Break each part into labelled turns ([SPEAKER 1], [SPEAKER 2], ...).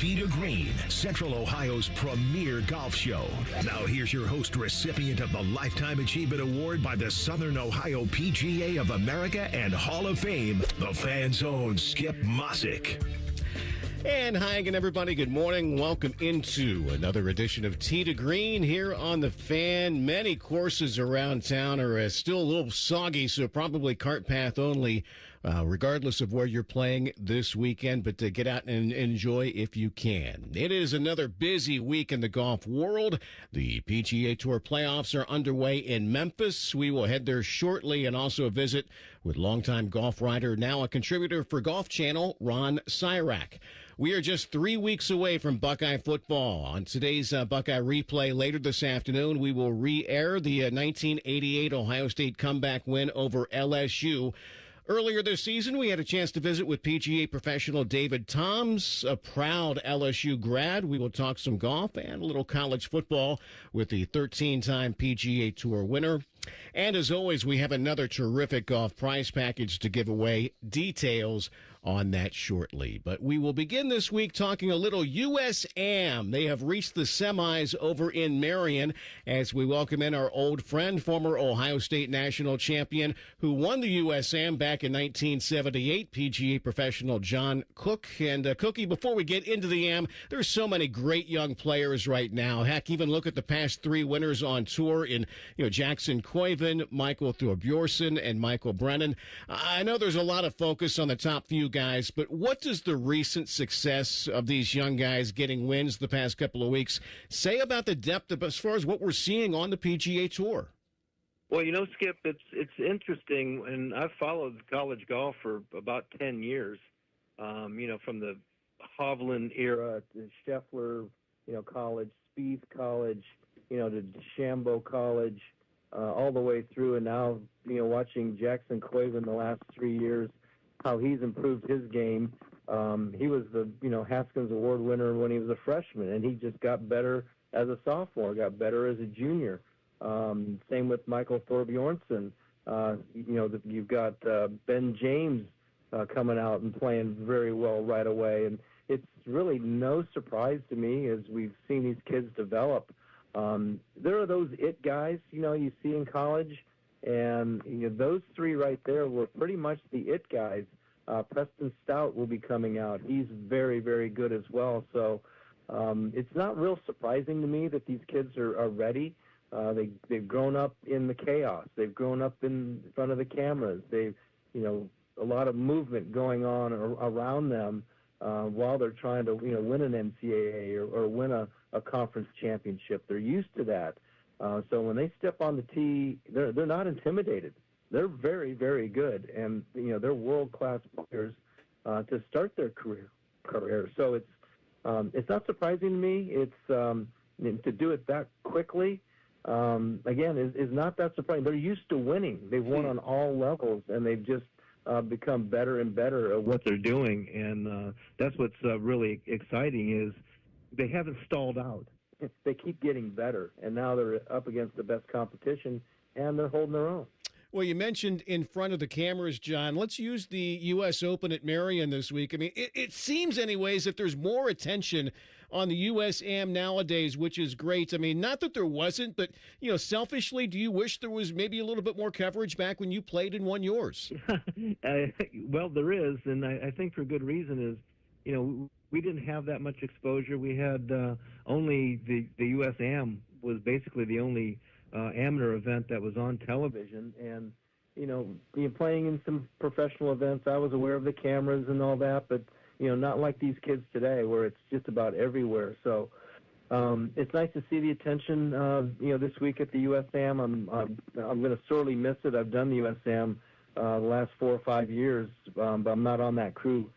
[SPEAKER 1] Tee to Green, Central Ohio's premier golf show. Now here's your host, recipient of the Lifetime Achievement Award by the Southern Ohio PGA of America and Hall of Fame, the Fan's own Skip Mossick.
[SPEAKER 2] And hi again, everybody. Good morning. Welcome into another edition of Tee to Green here on the Fan. Many courses around town are still a little soggy, so probably cart path only, regardless of where you're playing this weekend. But get out and enjoy if you can. It is another busy week in the golf world. The PGA Tour playoffs are underway in Memphis. We will head there shortly and also visit with longtime golf writer, now a contributor for Golf Channel, Ron Sirak. We are just 3 weeks away from Buckeye football. On today's Buckeye replay later this afternoon, we will re-air the 1988 Ohio State comeback win over LSU. Earlier this season, we had a chance to visit with PGA professional David Toms, a proud LSU grad. We will talk some golf and a little college football with the 13-time PGA Tour winner. And as always, we have another terrific golf prize package to give away. Details on that shortly. But we will begin this week talking a little USAM. They have reached the semis over in Marion as we welcome in our old friend, former Ohio State national champion who won the USAM back in 1978, PGA professional John Cook. And Cookie, before we get into the AM, there's so many great young players right now. Heck, even look at the past three winners on tour in Jackson Coyven, Michael Thorbjorsen, and Michael Brennan. I know there's a lot of focus on the top few guys, but what does the recent success of these young guys getting wins the past couple of weeks say about the depth of, as far as what we're seeing on the PGA Tour?
[SPEAKER 3] Well, Skip, it's interesting, and I've followed college golf for about 10 years, from the Hovland era to Scheffler, college, Spieth college, to DeChambeau college, all the way through, and now, watching Jackson Coyven the last 3 years, how he's improved his game. He was the, Haskins Award winner when he was a freshman, and he just got better as a sophomore, got better as a junior. Same with Michael Thorbjorsen. You've got Ben James coming out and playing very well right away, and it's really no surprise to me as we've seen these kids develop. There are those it guys, you see in college, and those three right there were pretty much the it guys. Preston Stout will be coming out. He's very, very good as well. So it's not real surprising to me that these kids are ready. They've grown up in the chaos. They've grown up in front of the cameras. They've, a lot of movement going on around them while they're trying to, win an NCAA or win a conference championship. They're used to that. So when they step on the tee, they're not intimidated. They're very, very good, and they're world-class players to start their career. So it's not surprising to me. It's to do it that quickly. Again, is not that surprising. They're used to winning. They've won on all levels, and they've just become better and better at what they're doing. And that's what's really exciting is they haven't stalled out. They keep getting better, and now they're up against the best competition, and they're holding their own.
[SPEAKER 2] Well, you mentioned in front of the cameras, John. Let's use the U.S. Open at Marion this week. I mean, it seems anyways that there's more attention on the USAM nowadays, which is great. I mean, not that there wasn't, but, selfishly, do you wish there was maybe a little bit more coverage back when you played and won yours?
[SPEAKER 3] Well, there is, and I think for good reason is, we didn't have that much exposure. We had only the USAM was basically the only amateur event that was on television, and playing in some professional events, I was aware of the cameras and all that, but not like these kids today where it's just about everywhere. So it's nice to see the attention this week at the USAM. I'm going to sorely miss it. I've done the USAM the last 4 or 5 years, but I'm not on that crew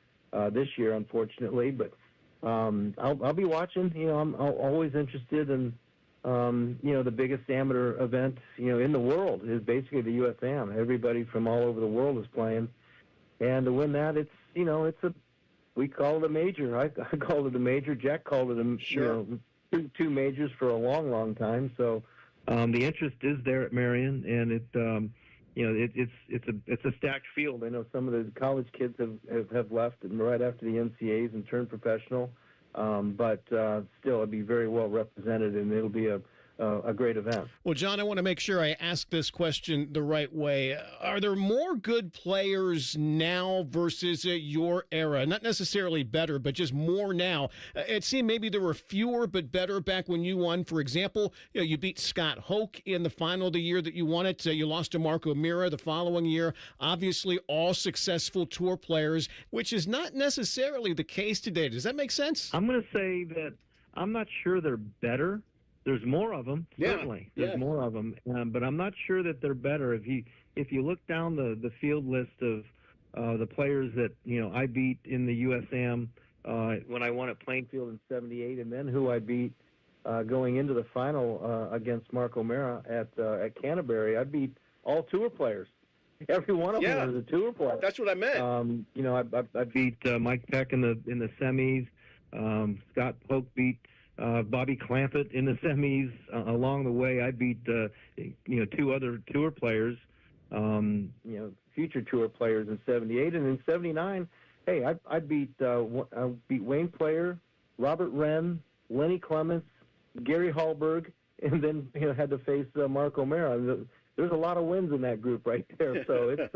[SPEAKER 3] this year, unfortunately. But I'll be watching. I'm always interested in the biggest amateur event, in the world is basically the USAM. Everybody from all over the world is playing. And to win that, we call it a major. I called it a major. Jack called it a, two majors for a long, long time. So the interest is there at Marion, and it's a stacked field. I know some of the college kids have left right after the NCAAs and turned professional. but still, it'll be very well represented, and it'll be a great event.
[SPEAKER 2] Well, John, I want to make sure I ask this question the right way. Are there more good players now versus your era? Not necessarily better, but just more now. It seemed maybe there were fewer but better back when you won. For example, you beat Scott Hoke in the final the year that you won it. You lost to Marco Mira the following year. Obviously, all successful tour players, which is not necessarily the case today. Does that make sense?
[SPEAKER 3] I'm going to say that I'm not sure they're better. There's more of them, certainly. There's more of them, but I'm not sure that they're better. If you look down the field list of the players that I beat in the USAM when I won at Plainfield in '78, and then who I beat going into the final against Marco Mira at Canterbury, I beat all tour players. Every one of them was a tour player.
[SPEAKER 2] That's what I meant.
[SPEAKER 3] I beat Mike Peck in the semis. Scott Hoke beat Bobby Clampett in the semis. Along the way, I beat two other tour players, future tour players in '78, and in '79, hey, I beat Wayne Player, Robert Wren, Lenny Clements, Gary Hallberg, and then had to face Marco Mira. There's a lot of wins in that group right there. So it's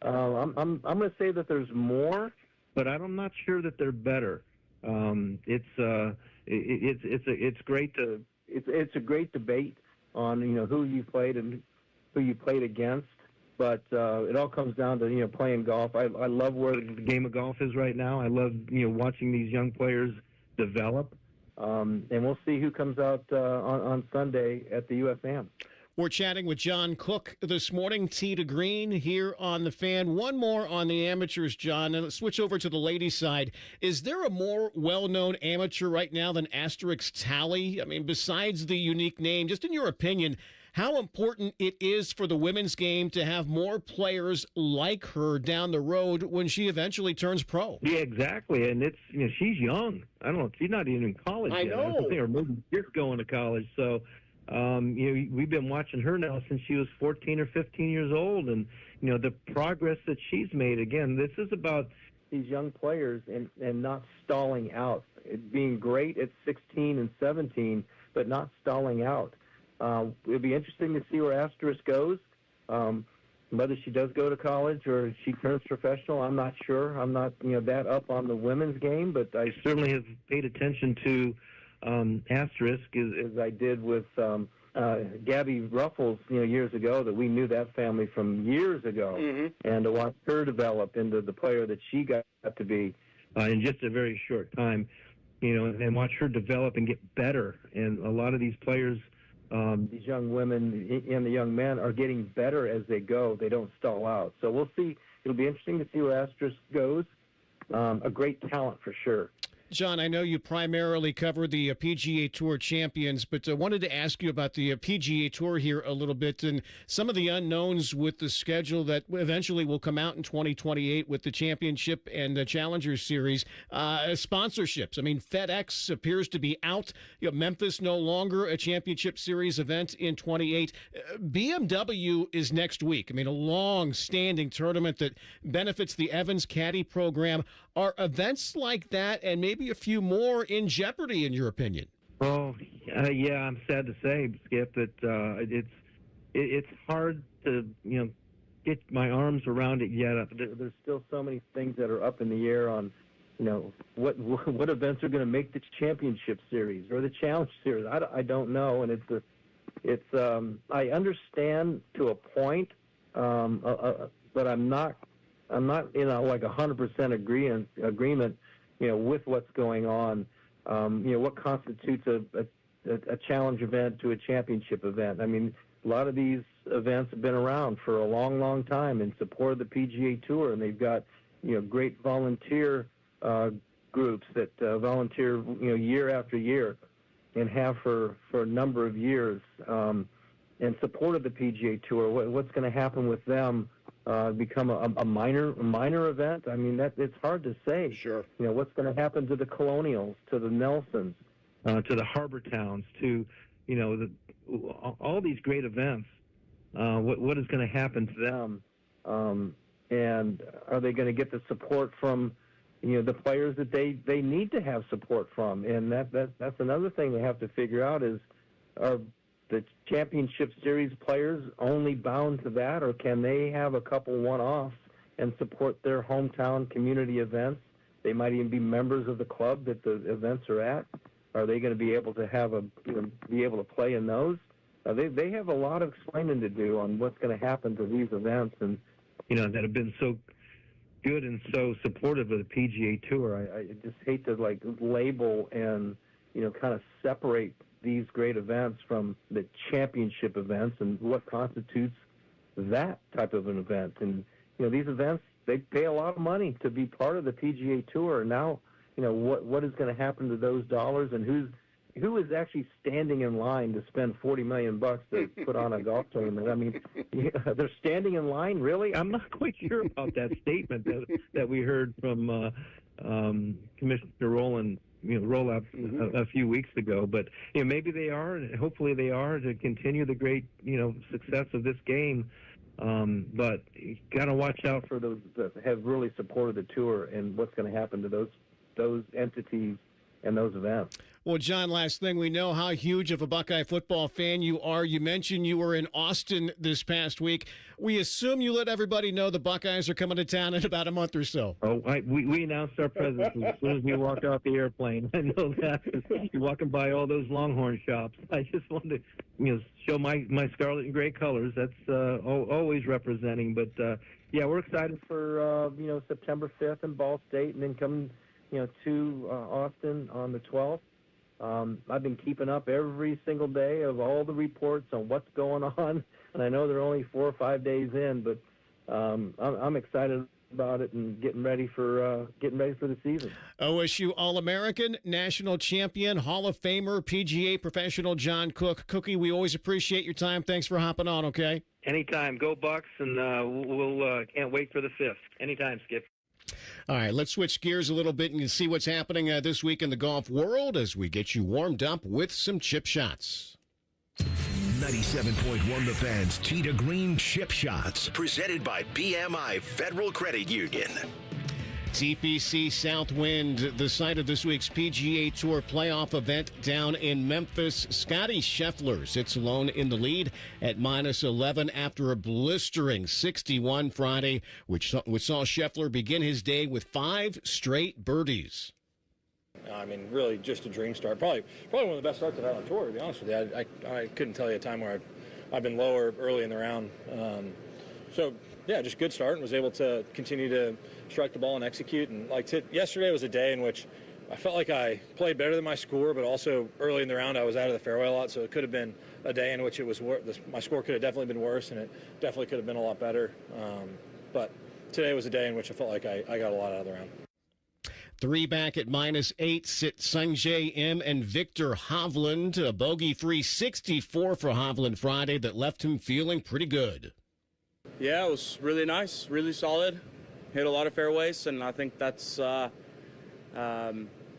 [SPEAKER 3] I'm going to say that there's more, but I'm not sure that they're better. It's a great debate on who you played and who you played against, but it all comes down to playing golf. I love where the game of golf is right now. I love watching these young players develop, and we'll see who comes out on Sunday at the USAM.
[SPEAKER 2] We're chatting with John Cook this morning, tee to green here on the Fan. One more on the amateurs, John, and let's switch over to the ladies' side. Is there a more well-known amateur right now than Asterisk Tally? I mean, besides the unique name, just in your opinion, how important it is for the women's game to have more players like her down the road when she eventually turns pro?
[SPEAKER 3] Yeah, exactly. And it's she's young. I don't know. She's not even in college yet.
[SPEAKER 2] I know.
[SPEAKER 3] Or maybe just going to college. So, we've been watching her now since she was 14 or 15 years old, and the progress that she's made. Again, this is about these young players and not stalling out. Being great at 16 and 17, but not stalling out. It'll be interesting to see where Asterisk goes. Whether she does go to college or she turns professional, I'm not sure. I'm not that up on the women's game, but I certainly have paid attention to Asterisk as I did with Gabby Ruffles years ago, that we knew that family from years ago, and to watch her develop into the player that she got to be in just a very short time, and watch her develop and get better. And a lot of these players, these young women and the young men, are getting better as they go. They don't stall out. So we'll see. It'll be interesting to see where Asterisk goes. A great talent for sure.
[SPEAKER 2] John, I know you primarily cover the PGA Tour champions, but I wanted to ask you about the PGA Tour here a little bit and some of the unknowns with the schedule that eventually will come out in 2028 with the championship and the Challengers Series. Sponsorships. I mean, FedEx appears to be out. Memphis no longer a championship series event in 28. BMW is next week. I mean, a long-standing tournament that benefits the Evans Caddy program. Are events like that and maybe a few more in jeopardy, in your opinion?
[SPEAKER 3] Oh, yeah, I'm sad to say, Skip, that it's hard to get my arms around it yet. There's still so many things that are up in the air on what events are going to make the championship series or the challenge series. I don't know, and it's I understand to a point, but I'm not like 100% agreement with what's going on. What constitutes a challenge event to a championship event? I mean, a lot of these events have been around for a long, long time in support of the PGA Tour, and they've got great volunteer groups that volunteer year after year and have for a number of years in support of the PGA Tour. What's going to happen with them? Become a minor event? I mean, it's hard to say.
[SPEAKER 2] Sure.
[SPEAKER 3] What's going to happen to the Colonials, to the Nelsons, to the Harbor Towns, to all these great events? What is going to happen to them? And are they going to get the support from the players that they need to have support from. And that's another thing they have to figure out is, are the championship series players only bound to that, or can they have a couple one-offs and support their hometown community events? They might even be members of the club that the events are at. Are they going to be able to have be able to play in those? They have a lot of explaining to do on what's going to happen to these events, and that have been so good and so supportive of the PGA Tour. I just hate to label and kind of separate these great events from the championship events and what constitutes that type of an event. And these events, they pay a lot of money to be part of the PGA Tour. And now, what is going to happen to those dollars, and who is actually standing in line to spend $40 million to put on a golf tournament? I mean, they're standing in line, really? I'm not quite sure about that statement that we heard from Commissioner Rowland, Roloff a few weeks ago. But maybe they are, and hopefully they are, to continue the great success of this game. But you got to watch out for those that have really supported the tour and what's going to happen to those entities and those events.
[SPEAKER 2] Well, John, last thing, we know how huge of a Buckeye football fan you are. You mentioned you were in Austin this past week. We assume you let everybody know the Buckeyes are coming to town in about a month or so.
[SPEAKER 3] Oh, we announced our presence as soon as we walked off the airplane. I know that. You're walking by all those Longhorn shops. I just wanted to show my scarlet and gray colors. That's always representing. But, yeah, we're excited for, September 5th in Ball State, and then coming, to Austin on the 12th. I've been keeping up every single day of all the reports on what's going on, and I know they're only 4 or 5 days in, but I'm excited about it and getting ready for the season.
[SPEAKER 2] OSU All-American, national champion, Hall of Famer, PGA professional John Cook. Cookie, we always appreciate your time. Thanks for hopping on, okay?
[SPEAKER 3] Anytime. Go Bucks, and we'll can't wait for the 5th. Anytime, Skip.
[SPEAKER 2] All right, let's switch gears a little bit and see what's happening this week in the golf world as we get you warmed up with some chip shots.
[SPEAKER 1] 97.1 The Fan's Tee to Green Chip Shots, presented by BMI Federal Credit Union.
[SPEAKER 2] TPC Southwind, the site of this week's PGA Tour playoff event down in Memphis. Scotty Scheffler sits alone in the lead at -11 after a blistering 61 Friday, which saw Scheffler begin his day with 5 straight birdies.
[SPEAKER 4] I mean, really just a dream start. Probably one of the best starts I've had on tour, to be honest with you. I couldn't tell you a time where I've been lower early in the round. Yeah, just good start, and was able to continue to strike the ball and execute. And yesterday was a day in which I felt like I played better than my score, but also early in the round I was out of the fairway a lot, so it could have been a day in which it was my score could have definitely been worse, and it definitely could have been a lot better. But today was a day in which I felt like I got a lot out of the round.
[SPEAKER 2] 3 back at -8 sit Sungjae Im and Victor Hovland. A bogey-free 64 for Hovland Friday that left him feeling pretty good.
[SPEAKER 5] Yeah, it was really nice, really solid. Hit a lot of fairways, and I think that's a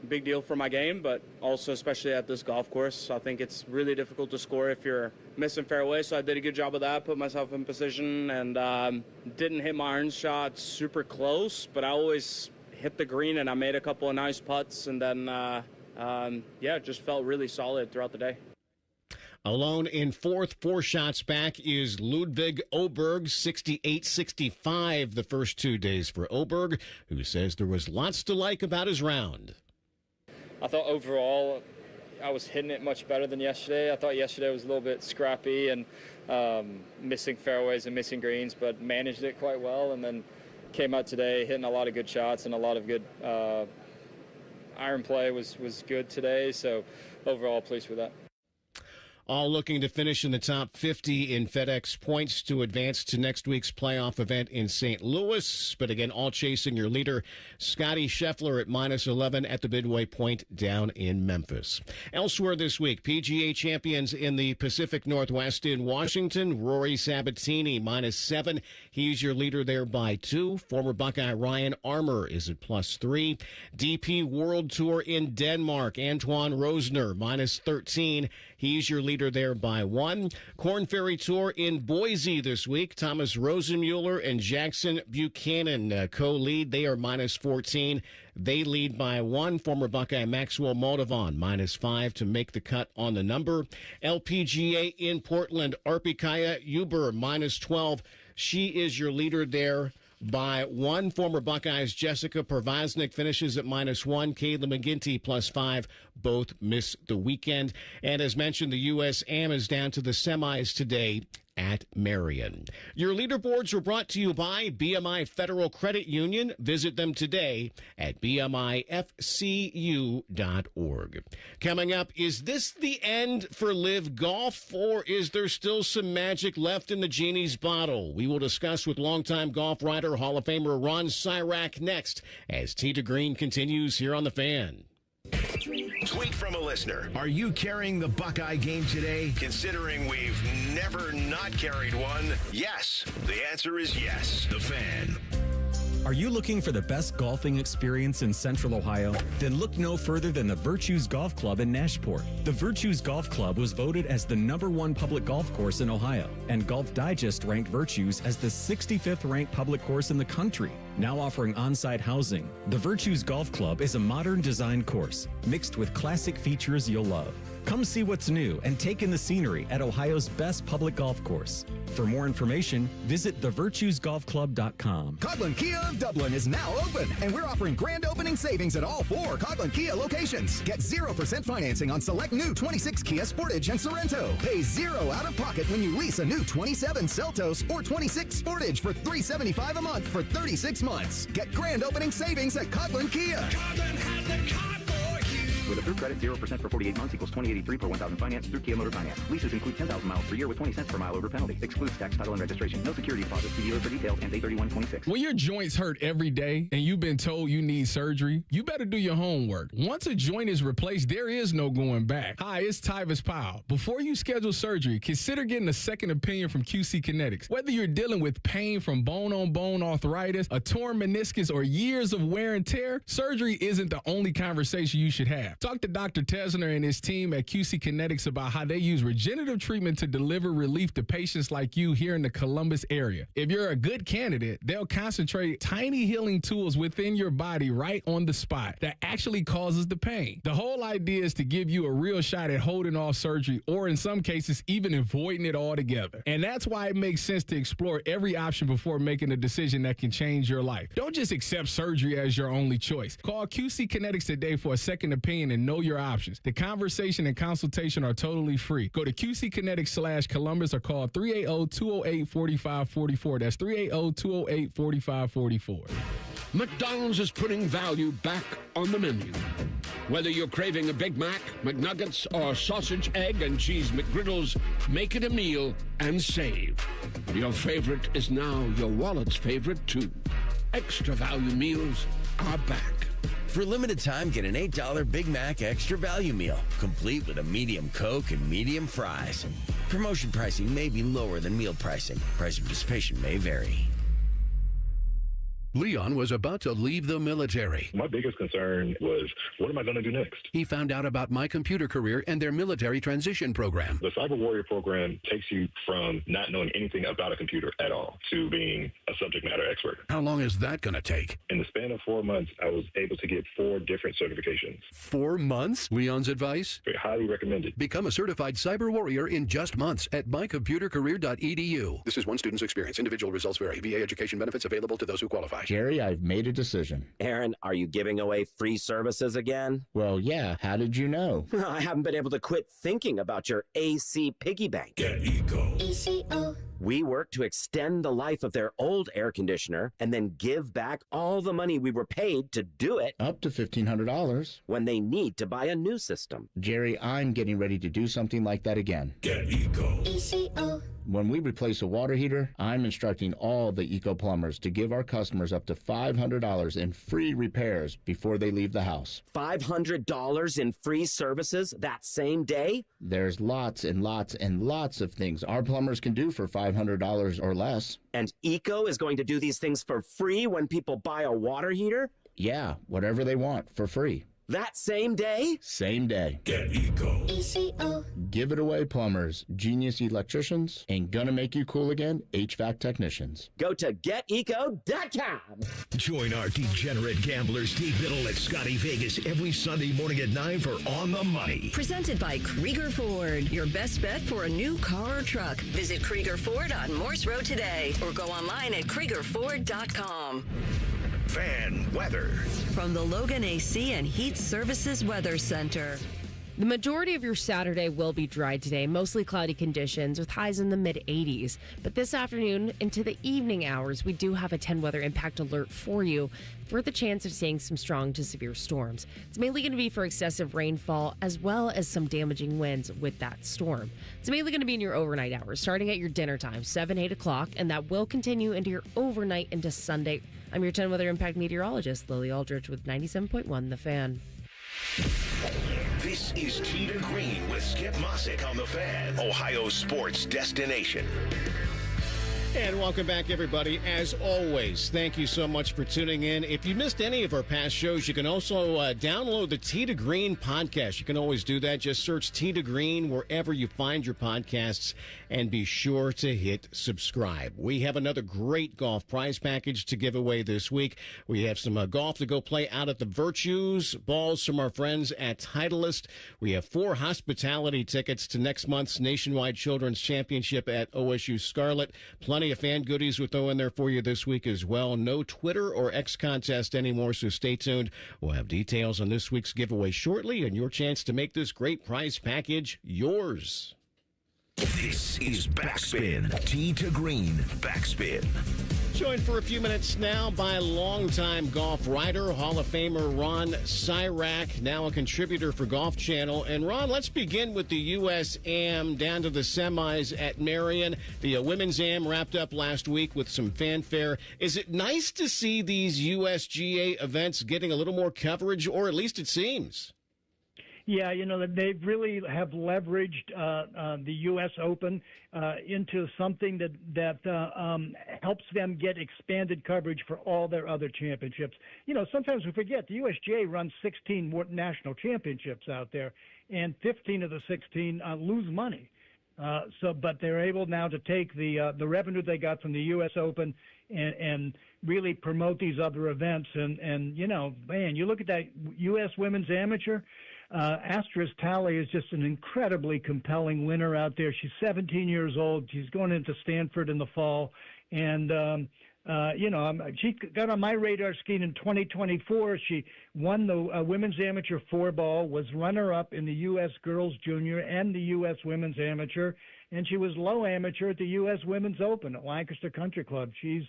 [SPEAKER 5] big deal for my game, but also especially at this golf course. I think it's really difficult to score if you're missing fairways, so I did a good job of that, put myself in position, and didn't hit my iron shot super close, but I always hit the green, and I made a couple of nice putts, and then, it just felt really solid throughout the day.
[SPEAKER 2] Alone in 4th, 4 shots back, is Ludwig Oberg, 68-65 the first 2 days for Oberg, who says there was lots to like about his round.
[SPEAKER 5] I thought overall I was hitting it much better than yesterday. I thought yesterday was a little bit scrappy and missing fairways and missing greens, but managed it quite well, and then came out today hitting a lot of good shots, and a lot of good iron play was good today, so overall pleased with that.
[SPEAKER 2] All looking to finish in the top 50 in FedEx points to advance to next week's playoff event in St. Louis. But again, all chasing your leader, Scotty Scheffler at -11 at the Midway Point down in Memphis. Elsewhere this week, PGA champions in the Pacific Northwest in Washington, Rory Sabatini -7. He's your leader there by 2. Former Buckeye Ryan Armour is at +3. DP World Tour in Denmark, Antoine Rosner -13. He's your leader there by 1. Korn Ferry Tour in Boise this week. Thomas Rosenmuller and Jackson Buchanan co-lead. They are minus 14. They lead by 1. Former Buckeye Maxwell Moldavon, minus 5 to make the cut on the number. LPGA in Portland, Arpikaya Uber, minus 12. She is your leader there by 1. Former Buckeyes Jessica Pervaznik finishes at minus 1. Kayla McGinty plus 5. Both miss the weekend. And as mentioned, the U.S. Am is down to the semis today at Marion. Your leaderboards were brought to you by BMI Federal Credit Union. Visit them today at bmifcu.org. Coming up, is this the end for LIV Golf, or is there still some magic left in the genie's bottle? We will discuss with longtime golf writer, Hall of Famer Ron Sirak next as Tee to Green continues here on The Fan.
[SPEAKER 1] Tweet from a listener. Are you carrying the Buckeye game today? Considering we've never not carried one, yes. The answer is yes. The Fan.
[SPEAKER 6] Are you looking for the best golfing experience in Central Ohio? Then look no further than the Virtues Golf Club in Nashport. The Virtues Golf Club was voted as the #1 public golf course in Ohio, and Golf Digest ranked Virtues as the 65th ranked public course in the country. Now offering on-site housing, the Virtues Golf Club is a modern design course mixed with classic features you'll love. Come see what's new and take in the scenery at Ohio's best public golf course. For more information, visit thevirtuesgolfclub.com.
[SPEAKER 7] Coghlan Kia of Dublin is now open, and we're offering grand opening savings at all 4 Coghlan Kia locations. Get 0% financing on select new 26 Kia Sportage and Sorrento. Pay 0 out of pocket when you lease a new 27 Seltos or 26 Sportage for $375 a month for 36 months. Get grand opening savings at Coghlan Kia.
[SPEAKER 8] Coghlan has the car for you.
[SPEAKER 9] With approved credit, 0% for 48 months equals $20.83 per 1,000 finance through Kia Motor Finance. Leases include 10,000 miles per year with 20 cents per mile over penalty. Excludes tax, title, and registration. No security deposit. See dealer for details and 831.26.
[SPEAKER 10] When your joints hurt every day and you've been told you need surgery, you better do your homework. Once a joint is replaced, there is no going back. Hi, it's Tyvis Powell. Before you schedule surgery, consider getting a second opinion from QC Kinetics. Whether you're dealing with pain from bone-on-bone arthritis, a torn meniscus, or years of wear and tear, surgery isn't the only conversation you should have. Talk to Dr. Tesner and his team at QC Kinetics about how they use regenerative treatment to deliver relief to patients like you here in the Columbus area. If you're a good candidate, they'll concentrate tiny healing tools within your body right on the spot that actually causes the pain. The whole idea is to give you a real shot at holding off surgery, or in some cases, even avoiding it altogether. And that's why it makes sense to explore every option before making a decision that can change your life. Don't just accept surgery as your only choice. Call QC Kinetics today for a second opinion and know your options. The conversation and consultation are totally free. Go to QCKinetics/Columbus or call 380-208-4544. That's 380-208-4544.
[SPEAKER 8] McDonald's is putting value back on the menu. Whether you're craving a Big Mac, McNuggets, or sausage, egg, and cheese McGriddles, make it a meal and save. Your favorite is now your wallet's favorite, too. Extra value meals are back.
[SPEAKER 11] For a limited time, get an $8 Big Mac Extra Value Meal, complete with a medium Coke and medium fries. Promotion pricing may be lower than meal pricing. Price of participation may vary.
[SPEAKER 12] Leon was about to leave the military.
[SPEAKER 13] My biggest concern was, what am I going to do next?
[SPEAKER 12] He found out about My Computer Career and their military transition program.
[SPEAKER 13] The Cyber Warrior program takes you from not knowing anything about a computer at all to being a subject matter expert.
[SPEAKER 12] How long is that going to take?
[SPEAKER 13] In the span of 4 months, I was able to get 4 different certifications.
[SPEAKER 12] 4 months? Leon's advice?
[SPEAKER 13] Very highly recommended.
[SPEAKER 12] Become a certified cyber warrior in just months at mycomputercareer.edu. This is one student's experience. Individual results vary. VA education benefits available to those who qualify.
[SPEAKER 14] Jerry, I've made a decision.
[SPEAKER 15] Aaron, are you giving away free services again?
[SPEAKER 14] Well, yeah. How did you know?
[SPEAKER 15] I haven't been able to quit thinking about your AC piggy bank.
[SPEAKER 8] Get Eco.
[SPEAKER 15] ECO. We work to extend the life of their old air conditioner and then give back all the money we were paid to do it.
[SPEAKER 14] Up to $1,500.
[SPEAKER 15] When they need to buy a new system.
[SPEAKER 14] Jerry, I'm getting ready to do something like that again.
[SPEAKER 8] Get Eco.
[SPEAKER 14] ECO. When we replace a water heater, I'm instructing all the Eco plumbers to give our customers up to $500 in free repairs before they leave the house.
[SPEAKER 15] $500 in free services that same day?
[SPEAKER 14] There's lots and lots and lots of things our plumbers can do for $500 or less.
[SPEAKER 15] And Eco is going to do these things for free when people buy a water heater?
[SPEAKER 14] Yeah, whatever they want for free.
[SPEAKER 15] That same day?
[SPEAKER 11] Same day.
[SPEAKER 1] Get Eco.
[SPEAKER 16] ECO.
[SPEAKER 14] Give it away plumbers, genius electricians, and gonna make you cool again, HVAC technicians.
[SPEAKER 15] Go to geteco.com.
[SPEAKER 1] Join our degenerate gambler Steve Biddle at Scotty Vegas every Sunday morning at 9 for On the Money.
[SPEAKER 16] Presented by Krieger Ford. Your best bet for a new car or truck. Visit Krieger Ford on Morse Road today or go online at KriegerFord.com.
[SPEAKER 1] Fan weather.
[SPEAKER 16] From the Logan AC and Heat Services Weather Center.
[SPEAKER 17] The majority of your Saturday will be dry today, mostly cloudy conditions with highs in the mid-80s. But this afternoon into the evening hours, we do have a 10 weather impact alert for you for the chance of seeing some strong to severe storms. It's mainly going to be for excessive rainfall as well as some damaging winds with that storm. It's mainly going to be in your overnight hours, starting at your dinner time, 7, 8 o'clock, and that will continue into your overnight into Sunday. I'm your 10 weather impact meteorologist, Lily Aldrich with 97.1 The Fan.
[SPEAKER 1] This is Tee to Green with Skip Mossick on The Fan, Ohio sports destination.
[SPEAKER 2] And welcome back, everybody. As always, thank you so much for tuning in. If you missed any of our past shows, you can also download the Tee to Green podcast. You can always do that. Just search Tee to Green wherever you find your podcasts and be sure to hit subscribe. We have another great golf prize package to give away this week. We have some golf to go play out at the Virtues, balls from our friends at Titleist. We have 4 hospitality tickets to next month's Nationwide Children's Championship at OSU Scarlet. Plenty of fan goodies we'll throw in there for you this week as well. No Twitter or X contest anymore, so stay tuned. We'll have details on this week's giveaway shortly and your chance to make this great prize package yours.
[SPEAKER 1] This is Backspin. Tee to Green. Backspin.
[SPEAKER 2] Joined for a few minutes now by longtime golf writer, Hall of Famer Ron Sirak, now a contributor for Golf Channel. And Ron, let's begin with the U.S. Am down to the semis at Marion. The Women's Am wrapped up last week with some fanfare. Is it nice to see these USGA events getting a little more coverage, or at least it seems?
[SPEAKER 18] Yeah, they really have leveraged the U.S. Open into something that helps them get expanded coverage for all their other championships. Sometimes we forget the USGA runs 16 national championships out there, and 15 of the 16 lose money. But they're able now to take the revenue they got from the U.S. Open and really promote these other events. And you look at that U.S. Women's Amateur. Astrid Talley is just an incredibly compelling winner out there. She's 17 years old. She's going into Stanford in the fall. And, she got on my radar screen in 2024. She won the Women's Amateur 4-ball, was runner-up in the U.S. Girls Junior and the U.S. Women's Amateur, and she was low amateur at the U.S. Women's Open at Lancaster Country Club. She's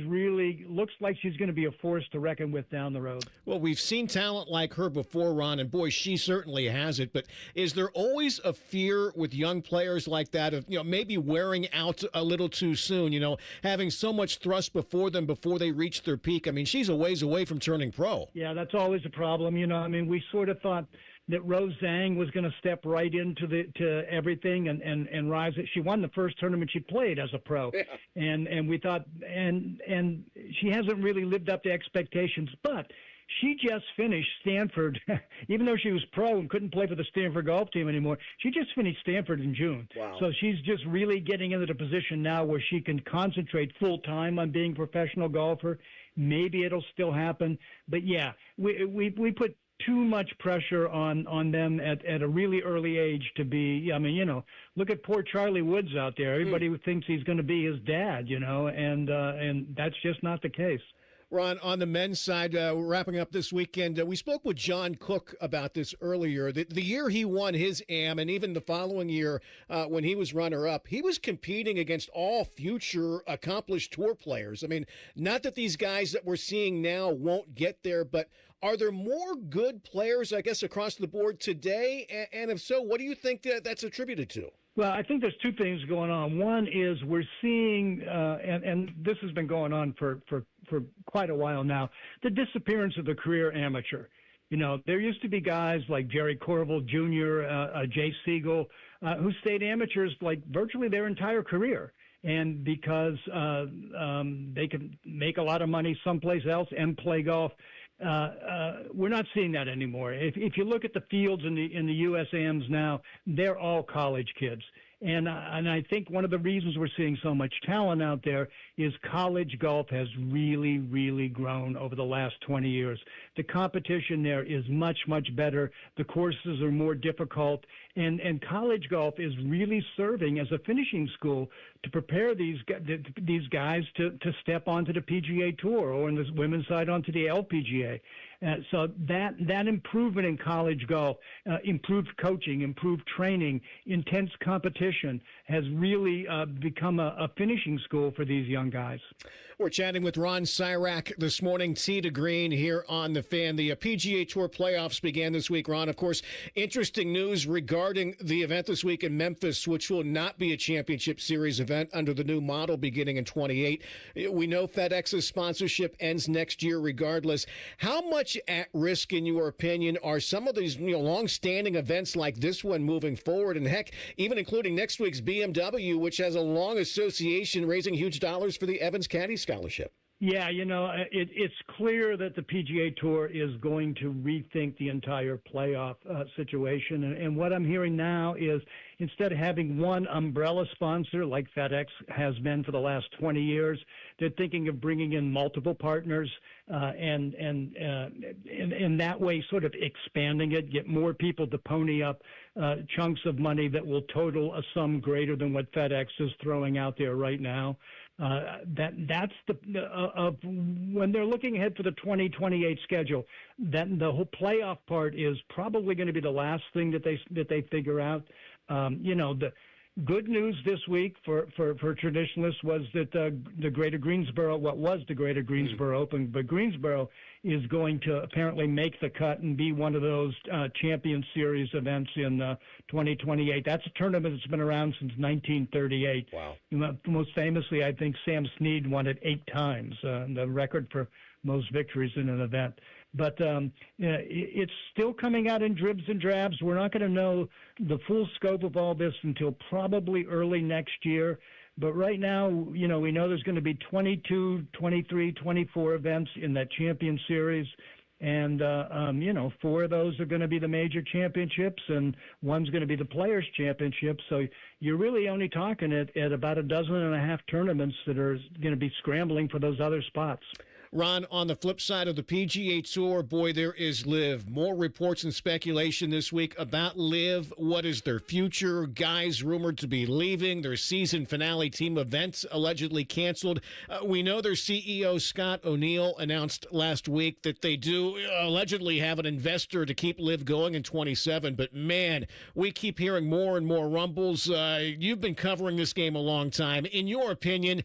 [SPEAKER 18] really looks like she's going to be a force to reckon with down the road.
[SPEAKER 2] Well, we've seen talent like her before, Ron, and boy, she certainly has it. But is there always a fear with young players like that of, maybe wearing out a little too soon, having so much thrust before them before they reach their peak? I mean, she's a ways away from turning pro.
[SPEAKER 18] Yeah, that's always a problem. We sort of thought that Rose Zhang was going to step right into to everything and rise. She won the first tournament she played as a pro, yeah. and we thought and she hasn't really lived up to expectations. But she just finished Stanford, even though she was pro and couldn't play for the Stanford golf team anymore. She just finished Stanford in June.
[SPEAKER 2] Wow. So
[SPEAKER 18] she's just really getting into the position now where she can concentrate full time on being a professional golfer. Maybe it'll still happen, but yeah, we put too much pressure on them at a really early age to be. Look at poor Charlie Woods out there. Everybody thinks he's going to be his dad, and that's just not the case.
[SPEAKER 2] Ron, on the men's side, wrapping up this weekend, we spoke with John Cook about this earlier. The year he won his Am, and even the following year when he was runner-up, he was competing against all future accomplished tour players. I mean, not that these guys that we're seeing now won't get there, but are there more good players, I guess, across the board today? And if so, what do you think that's attributed to?
[SPEAKER 18] Well, I think there's two things going on. One is we're seeing, and this has been going on for quite a while now, the disappearance of the career amateur. There used to be guys like Jerry Corville Jr., Jay Siegel, who stayed amateurs like virtually their entire career. And because they could make a lot of money someplace else and play golf, We're not seeing that anymore. If you look at the fields in the USAMs now, they're all college kids. And I think one of the reasons we're seeing so much talent out there is college golf has really, really grown over the last 20 years. The competition there is much, much better. The courses are more difficult. And college golf is really serving as a finishing school to prepare these guys to step onto the PGA Tour, or in the women's side onto the LPGA. So that improvement in college golf, improved coaching, improved training, intense competition has really become a finishing school for these young guys.
[SPEAKER 2] We're chatting with Ron Sirak this morning, Tee to Green here on The Fan. The PGA Tour playoffs began this week, Ron. Of course, interesting news regarding the event this week in Memphis, which will not be a championship series event under the new model beginning in 28. We know FedEx's sponsorship ends next year regardless. How much at risk, in your opinion, are some of these long-standing events like this one moving forward? And heck, even including next week's BMW, which has a long association raising huge dollars for the Evans Caddy Scholarship.
[SPEAKER 18] Yeah, it's clear that the PGA Tour is going to rethink the entire playoff situation. And what I'm hearing now is instead of having one umbrella sponsor like FedEx has been for the last 20 years, they're thinking of bringing in multiple partners and in that way sort of expanding it, get more people to pony up chunks of money that will total a sum greater than what FedEx is throwing out there right now. That's when they're looking ahead for the 2028 schedule, that the whole playoff part is probably going to be the last thing that they figure out. The good news this week for traditionalists was that the Greater Greensboro, what was the Greater Greensboro Open, but Greensboro is going to apparently make the cut and be one of those Champion Series events in 2028. That's a tournament that's been around since 1938.
[SPEAKER 2] Wow.
[SPEAKER 18] Most famously, I think Sam Snead won it 8 times, the record for most victories in an event. But it's still coming out in dribs and drabs. We're not going to know the full scope of all this until probably early next year. But right now, we know there's going to be 22, 23, 24 events in that Champion Series. And, 4 of those are going to be the major championships, and one's going to be the Players' Championship. So you're really only talking at about 12.5 tournaments that are going to be scrambling for those other spots.
[SPEAKER 2] Ron, on the flip side of the PGA Tour, boy, there is LIV. More reports and speculation this week about LIV. What is their future? Guys rumored to be leaving. Their season finale team events allegedly canceled. We know their CEO, Scott O'Neill, announced last week that they do allegedly have an investor to keep LIV going in 27. But, man, we keep hearing more and more rumbles. You've been covering this game a long time. In your opinion,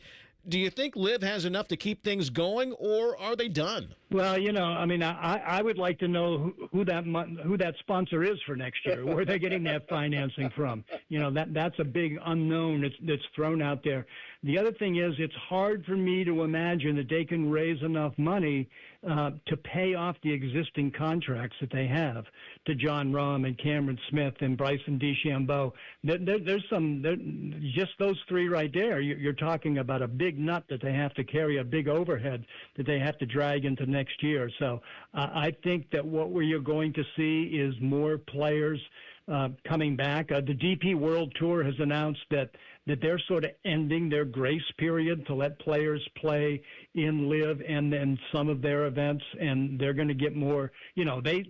[SPEAKER 2] do you think LIV has enough to keep things going, or are they done?
[SPEAKER 18] Well, I would like to know who that sponsor is for next year. Where they're getting that financing from? That's a big unknown that's thrown out there. The other thing is, it's hard for me to imagine that they can raise enough money to pay off the existing contracts that they have to John Rahm and Cameron Smith and Bryson DeChambeau. Just those 3 right there. You're talking about a big nut that they have to carry, a big overhead that they have to drag into next year. So I think that what you're going to see is more players coming back. The DP World Tour has announced that they're sort of ending their grace period to let players play in LIV and then some of their events, and they're going to get more. They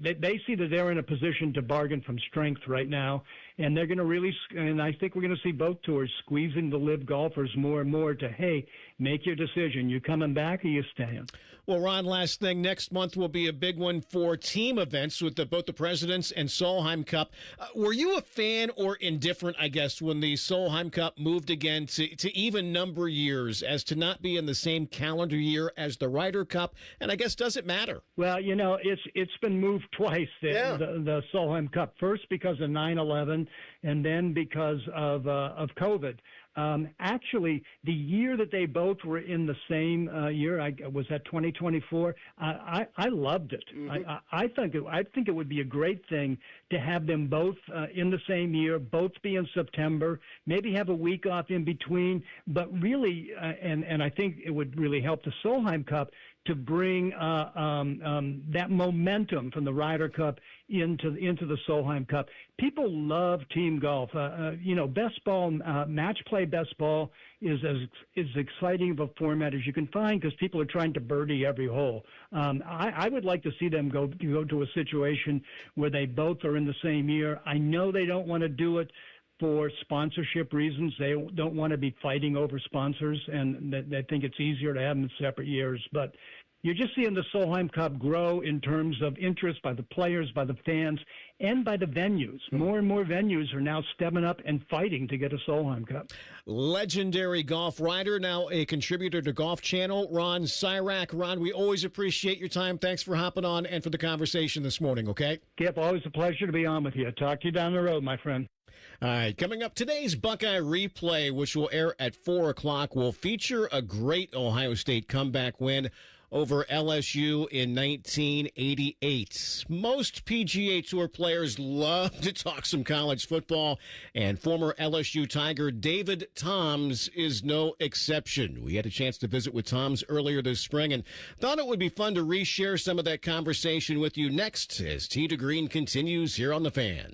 [SPEAKER 18] see that they're in a position to bargain from strength right now, and they're going to really. And I think we're going to see both tours squeezing the LIV golfers more and more to, hey, make your decision. You coming back or you staying?
[SPEAKER 2] Well, Ron, last thing, next month will be a big one for team events with both the Presidents and Solheim Cup. Were you a fan or indifferent, I guess, when the Solheim Cup moved again to even number years as to not be in the same calendar year as the Ryder Cup? And I guess, does it matter?
[SPEAKER 18] Well, it's been moved twice, the Solheim Cup. First because of 9/11, and then because of COVID. Actually, the year that they both were in the same year, was that 2024. I loved it.
[SPEAKER 2] Mm-hmm.
[SPEAKER 18] I think it would be a great thing to have them both in the same year, both be in September, maybe have a week off in between. But really, and I think it would really help the Solheim Cup to bring that momentum from the Ryder Cup into the Solheim Cup. People love team golf. Best ball, match play best ball is as exciting of a format as you can find because people are trying to birdie every hole. I would like to see them go to a situation where they both are in the same year. I know they don't want to do it for sponsorship reasons. They don't want to be fighting over sponsors, and they think it's easier to have them in separate years. But you're just seeing the Solheim Cup grow in terms of interest by the players, by the fans, and by the venues. More and more venues are now stepping up and fighting to get a Solheim Cup.
[SPEAKER 2] Legendary golf writer, now a contributor to Golf Channel, Ron Sirak. Ron, we always appreciate your time. Thanks for hopping on and for the conversation this morning, okay?
[SPEAKER 18] Kip, always a pleasure to be on with you. Talk to you down the road, my friend.
[SPEAKER 2] All right, coming up, today's Buckeye Replay, which will air at 4 o'clock, will feature a great Ohio State comeback win over LSU in 1988. Most PGA Tour players love to talk some college football, and former LSU Tiger David Toms is no exception. We had a chance to visit with Toms earlier this spring and thought it would be fun to reshare some of that conversation with you next as Tee to Green continues here on The Fan.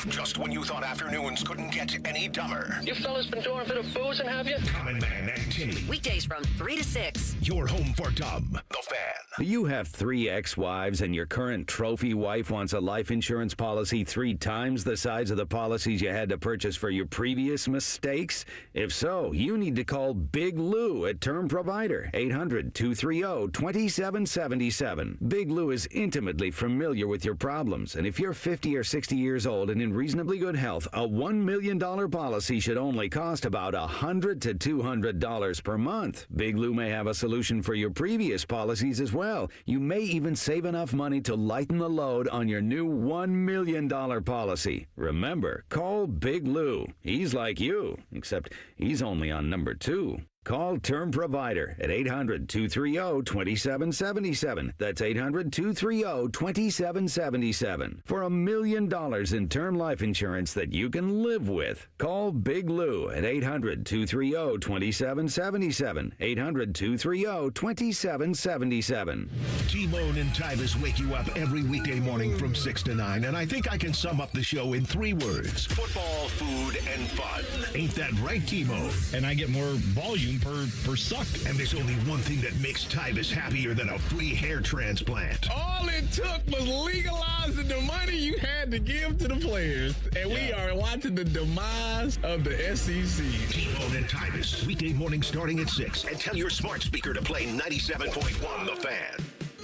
[SPEAKER 1] Just when you thought afternoons couldn't get any dumber.
[SPEAKER 19] You fellas been doing a bit of boozing, have you?
[SPEAKER 1] Common Man and Timmy.
[SPEAKER 16] Weekdays from 3 to 6.
[SPEAKER 1] Your home for dumb. The Fan.
[SPEAKER 20] You have 3 ex-wives and your current trophy wife wants a life insurance policy 3 times the size of the policies you had to purchase for your previous mistakes? If so, you need to call Big Lou at Term Provider, 800-230-2777. Big Lou is intimately familiar with your problems, and if you're 50 or 60 years old and in reasonably good health, a $1 million policy should only cost about $100 to $200 per month. Big Lou may have a solution for your previous policies as well. You may even save enough money to lighten the load on your new $1 million policy. Remember, call Big Lou. He's like you, except he's only on number 2. Call Term Provider at 800-230-2777. That's 800-230-2777. For $1 million in term life insurance that you can live with. Call Big Lou at 800-230-2777. 800-230-2777.
[SPEAKER 1] T-Bone and Tyvis wake you up every weekday morning from 6 to 9, and I think I can sum up the show in 3 words. Football, food, and fun. Ain't that right, T-Bone?
[SPEAKER 21] And I get more volume per suck.
[SPEAKER 1] And there's only one thing that makes Tyvis happier than a free hair transplant.
[SPEAKER 10] All it took was legalizing the money you had to give to the players. And we are watching the demise of the SEC.
[SPEAKER 1] T-Bone and Tyvis, weekday morning starting at 6. And tell your smart speaker to play 97.1 The Fan.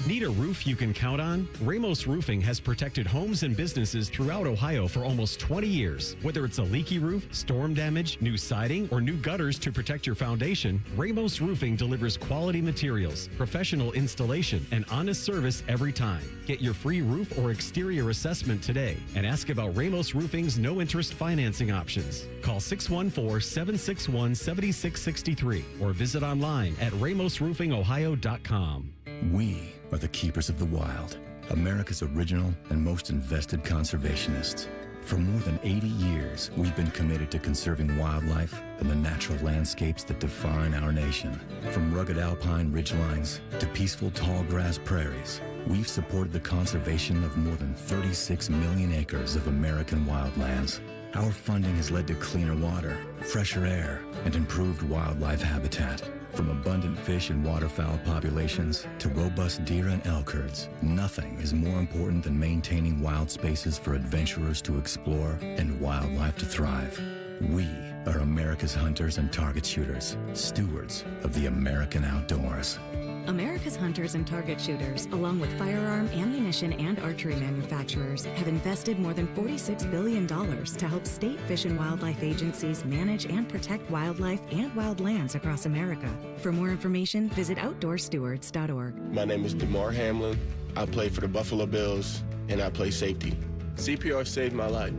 [SPEAKER 6] Need a roof you can count on? Ramos Roofing has protected homes and businesses throughout Ohio for almost 20 years. Whether it's a leaky roof, storm damage, new siding, or new gutters to protect your foundation, Ramos Roofing delivers quality materials, professional installation, and honest service every time. Get your free roof or exterior assessment today and ask about Ramos Roofing's no-interest financing options. Call 614-761-7663 or visit online at ramosroofingohio.com.
[SPEAKER 22] We are the keepers of the wild, America's original and most invested conservationists. For more than 80 years, we've been committed to conserving wildlife and the natural landscapes that define our nation. From rugged alpine ridgelines to peaceful tall grass prairies, we've supported the conservation of more than 36 million acres of American wildlands. Our funding has led to cleaner water, fresher air, and improved wildlife habitat. From abundant fish and waterfowl populations to robust deer and elk herds, nothing is more important than maintaining wild spaces for adventurers to explore and wildlife to thrive. We are America's hunters and target shooters, stewards of the American outdoors.
[SPEAKER 23] America's hunters and target shooters, along with firearm, ammunition, and archery manufacturers, have invested more than $46 billion to help state fish and wildlife agencies manage and protect wildlife and wildlands across America. For more information, visit OutdoorStewards.org.
[SPEAKER 24] My name is DeMar Hamlin. I play for the Buffalo Bills, and I play safety. CPR saved my life.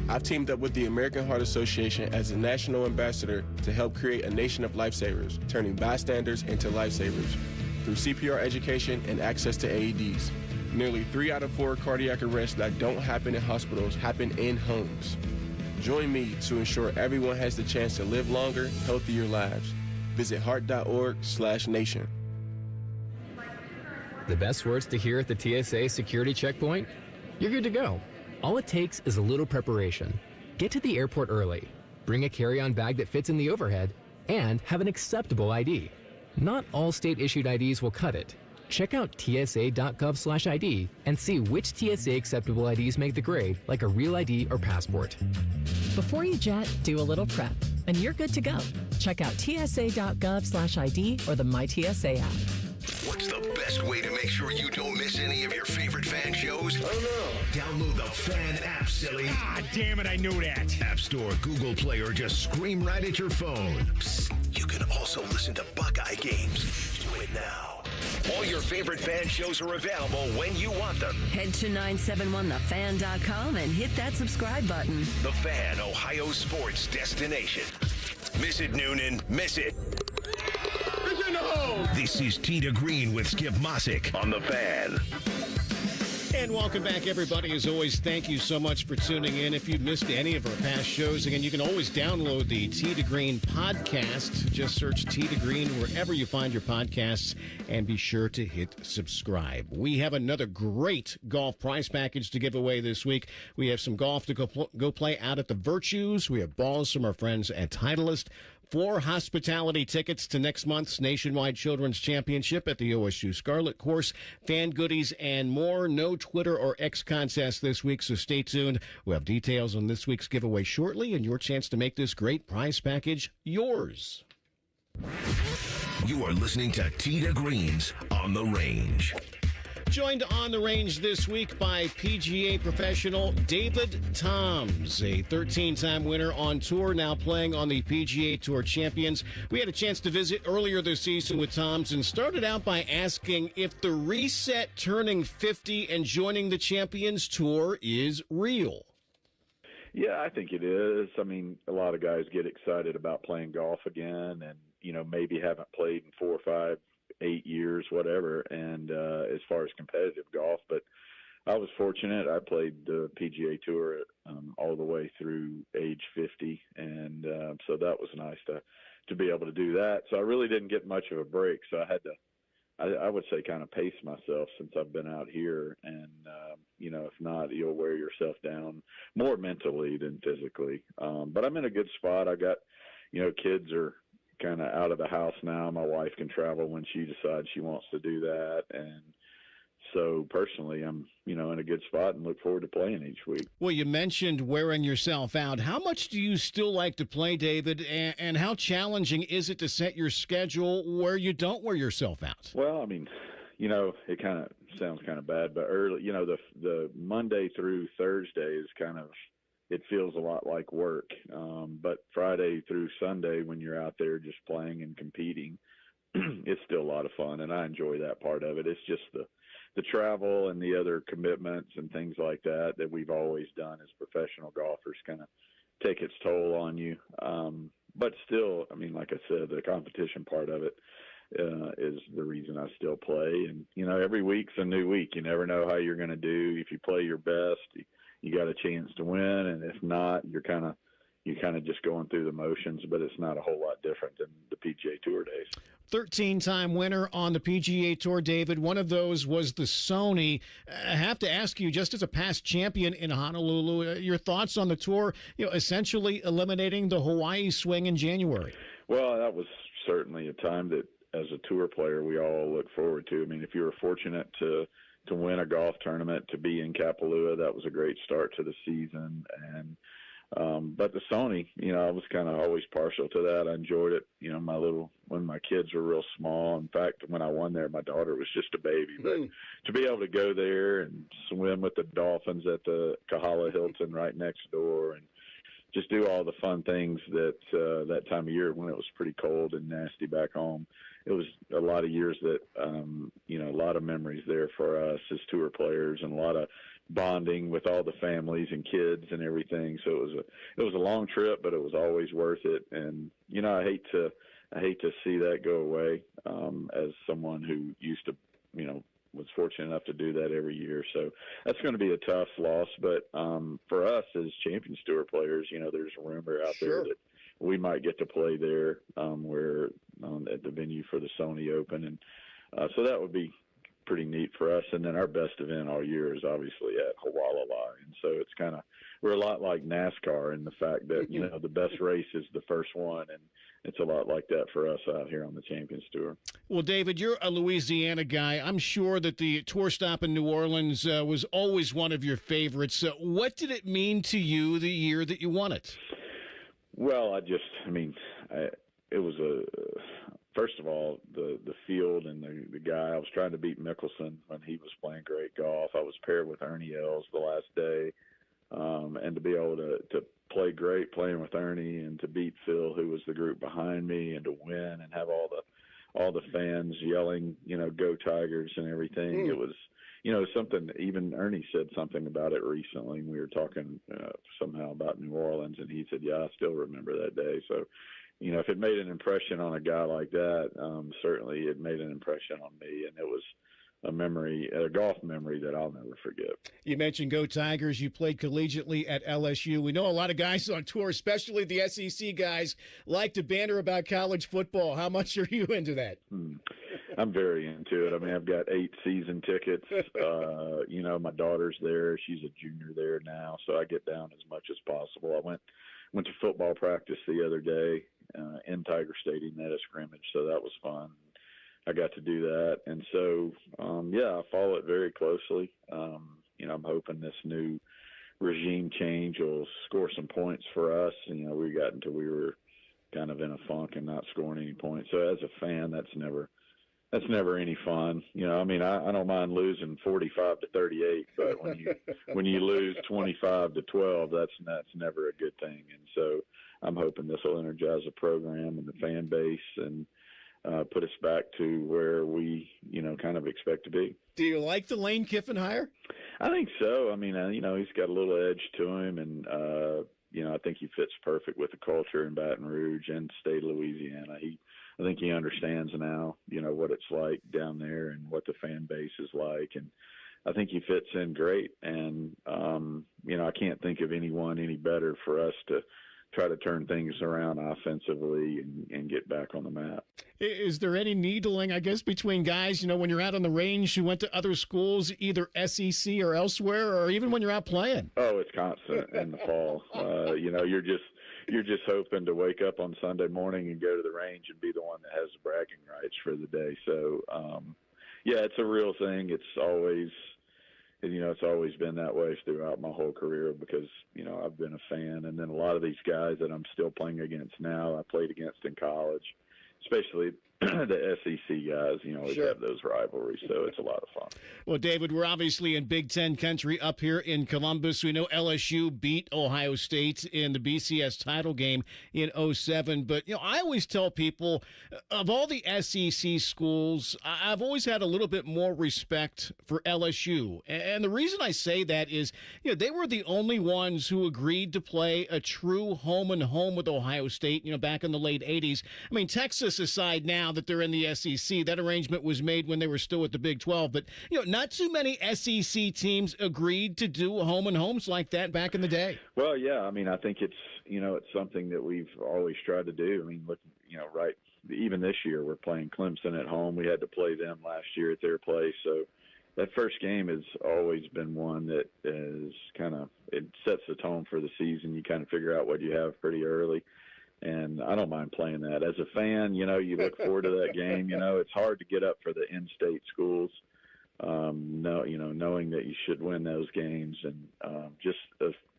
[SPEAKER 3] I've teamed up with the American Heart Association as a national ambassador to help create a nation of lifesavers, turning bystanders into lifesavers through CPR education and access to AEDs. Nearly 3 out of 4 cardiac arrests that don't happen in hospitals happen in homes. Join me to ensure everyone has the chance to live longer, healthier lives. Visit heart.org/nation.
[SPEAKER 4] The best words to hear at the TSA security checkpoint? You're good to go. All it takes is a little preparation. Get to the airport early, bring a carry-on bag that fits in the overhead, and have an acceptable ID. Not all state-issued IDs will cut it. Check out tsa.gov/ID and see which TSA acceptable IDs make the grade, like a real ID or passport.
[SPEAKER 5] Before you jet, do a little prep, and you're good to go. Check out tsa.gov/ID or the MyTSA app.
[SPEAKER 1] What's the best way to make sure you don't miss any of your favorite fan shows? Oh no. Download the Fan app, silly.
[SPEAKER 21] Ah, damn it, I knew that.
[SPEAKER 1] App Store, Google Play, or just scream right at your phone. Psst, you can also listen to Buckeye games. Do it now. All your favorite fan shows are available when you want them.
[SPEAKER 16] Head to 971thefan.com and hit that subscribe button.
[SPEAKER 1] The Fan, Ohio sports destination. Miss it, Noonan. Miss it. This is Tee to Green with Skip Mossick on The Fan.
[SPEAKER 2] And welcome back, everybody. As always, thank you so much for tuning in. If you've missed any of our past shows, again, you can always download the Tee to Green podcast. Just search Tee to Green wherever you find your podcasts, and be sure to hit subscribe. We have another great golf prize package to give away this week. We have some golf to go play out at the Virtues. We have balls from our friends at Titleist. 4 hospitality tickets to next month's Nationwide Children's Championship at the OSU Scarlet Course, fan goodies, and more. No Twitter or X contest this week, so stay tuned. We'll have details on this week's giveaway shortly, and your chance to make this great prize package yours.
[SPEAKER 1] You are listening to Tee to Green's On the Range.
[SPEAKER 2] Joined on the range this week by PGA professional David Toms, a 13-time winner on tour, now playing on the PGA Tour Champions. We had a chance to visit earlier this season with Toms and started out by asking if the reset turning 50 and joining the Champions Tour is real.
[SPEAKER 24] Yeah, I think it is. I mean, a lot of guys get excited about playing golf again and, maybe haven't played in 4 or 5, 8 years, whatever, and as far as competitive golf. But I was fortunate. I played the PGA Tour all the way through age 50, and so that was nice to be able to do that. So I really didn't get much of a break, so I had to, I would say, kind of pace myself since I've been out here. And, if not, you'll wear yourself down more mentally than physically. But I'm in a good spot. I got, kids are kind of out of the house now. My wife can travel when she decides she wants to do that. And so personally, I'm, in a good spot and look forward to playing each week.
[SPEAKER 2] Well, you mentioned wearing yourself out. How much do you still like to play, David? And how challenging is it to set your schedule where you don't wear yourself out?
[SPEAKER 24] Well, I mean, it kind of sounds kind of bad, but early, the Monday through Thursday is kind of, it feels a lot like work. But Friday through Sunday, when you're out there just playing and competing, it's still a lot of fun, and I enjoy that part of it. It's just the travel and the other commitments and things like that we've always done as professional golfers kind of take its toll on you. But still, I mean, like I said, the competition part of it is the reason I still play. And, every week's a new week. You never know how you're going to do. If you play your best, you got a chance to win, and if not, you're kind of just going through the motions, but it's not a whole lot different than the PGA Tour days.
[SPEAKER 2] 13-time winner on the PGA Tour, David. One of those was the Sony. I have to ask you, just as a past champion in Honolulu, your thoughts on the tour, essentially eliminating the Hawaii swing in January.
[SPEAKER 24] Well, that was certainly a time that, as a tour player, we all look forward to. I mean, if you were fortunate to win a golf tournament, to be in Kapalua, that was a great start to the season. And but the Sony, I was kind of always partial to that. I enjoyed it. When my kids were real small. In fact, when I won there, my daughter was just a baby. But to be able to go there and swim with the dolphins at the Kahala Hilton right next door, and just do all the fun things that that time of year when it was pretty cold and nasty back home. It was a lot of years that, a lot of memories there for us as tour players, and a lot of bonding with all the families and kids and everything. So it was a long trip, but it was always worth it. And, I hate to see that go away, as someone who used to, was fortunate enough to do that every year. So that's going to be a tough loss. But for us as Champions Tour players, there's a rumor out there that we might get to play there at the venue for the Sony Open. And so that would be pretty neat for us. And then our best event all year is obviously at Hualalai. And so it's we're a lot like NASCAR in the fact that, the best race is the first one. And it's a lot like that for us out here on the Champions Tour.
[SPEAKER 2] Well, David, you're a Louisiana guy. I'm sure that the tour stop in New Orleans was always one of your favorites. What did it mean to you the year that you won it?
[SPEAKER 24] Well, it was first of all, the field and the guy. I was trying to beat Mickelson when he was playing great golf. I was paired with Ernie Els the last day. And to be able to play great playing with Ernie, and to beat Phil, who was the group behind me, and to win and have all the fans yelling, go Tigers and everything. It was, something. Even Ernie said something about it recently. We were talking somehow about New Orleans, and he said, "Yeah, I still remember that day." So, if it made an impression on a guy like that, certainly it made an impression on me, and it was a golf memory that I'll never forget.
[SPEAKER 2] You mentioned Go Tigers. You played collegiately at LSU. We know a lot of guys on tour, especially the SEC guys, like to banter about college football. How much are you into that?
[SPEAKER 24] I'm very into it. I've got 8 season tickets. My daughter's there. She's a junior there now, so I get down as much as possible. I went to football practice the other day in Tiger Stadium at a scrimmage, so that was fun. I got to do that. And so, I follow it very closely. I'm hoping this new regime change will score some points for us. We got until we were kind of in a funk and not scoring any points. So as a fan, that's never any fun. I don't mind losing 45-38, but when you lose 25-12, that's never a good thing. And so I'm hoping this will energize the program and the fan base and put us back to where we, kind of expect to be.
[SPEAKER 2] Do you like the Lane Kiffin hire?
[SPEAKER 24] I think so. He's got a little edge to him, and, I think he fits perfect with the culture in Baton Rouge and the state of Louisiana. I think he understands now, what it's like down there and what the fan base is like. And I think he fits in great. And, I can't think of anyone any better for us to try to turn things around offensively and get back on the map.
[SPEAKER 2] Is there any needling, I guess, between guys, when you're out on the range, who went to other schools, either SEC or elsewhere, or even when you're out playing?
[SPEAKER 24] Oh, it's constant in the fall. You're just hoping to wake up on Sunday morning and go to the range and be the one that has the bragging rights for the day. So, it's a real thing. It's always been that way throughout my whole career because, I've been a fan. And then a lot of these guys that I'm still playing against now, I played against in college, especially the SEC guys, always have those rivalries, so it's a lot of fun.
[SPEAKER 2] Well, David, we're obviously in Big Ten country up here in Columbus. We know LSU beat Ohio State in the BCS title game in 2007, but, I always tell people, of all the SEC schools, I've always had a little bit more respect for LSU, and the reason I say that is, they were the only ones who agreed to play a true home-and-home with Ohio State, back in the late 80s. Texas aside now that they're in the SEC. That arrangement was made when they were still at the Big 12. But, not too many SEC teams agreed to do home and homes like that back in the day.
[SPEAKER 24] Well, yeah. I think it's, it's something that we've always tried to do. Look, right. Even this year, we're playing Clemson at home. We had to play them last year at their place. So that first game has always been one that is it sets the tone for the season. You kind of figure out what you have pretty early. And I don't mind playing that. As a fan, you look forward to that game. It's hard to get up for the in-state schools, knowing that you should win those games and just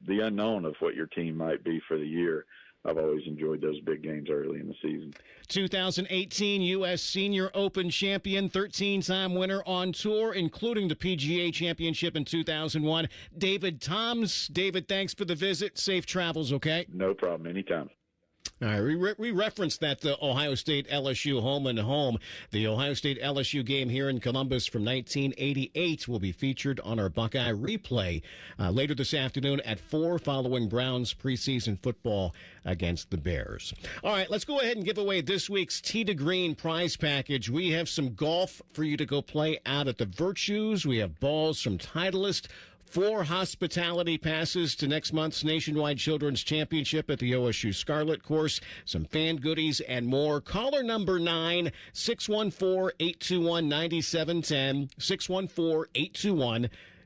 [SPEAKER 24] the unknown of what your team might be for the year. I've always enjoyed those big games early in the season.
[SPEAKER 2] 2018 U.S. Senior Open champion, 13-time winner on tour, including the PGA Championship in 2001, David Toms. David, thanks for the visit. Safe travels, okay?
[SPEAKER 24] No problem. Anytime.
[SPEAKER 2] All right, we referenced that Ohio State LSU home and home. The Ohio State LSU game here in Columbus from 1988 will be featured on our Buckeye replay later this afternoon at 4 following Browns preseason football against the Bears. All right, let's go ahead and give away this week's Tee to Green prize package. We have some golf for you to go play out at the Virtues. We have balls from Titleist, 4 hospitality passes to next month's Nationwide Children's Championship at the OSU Scarlet Course, some fan goodies, and more. Caller number 9, 614-821-9710,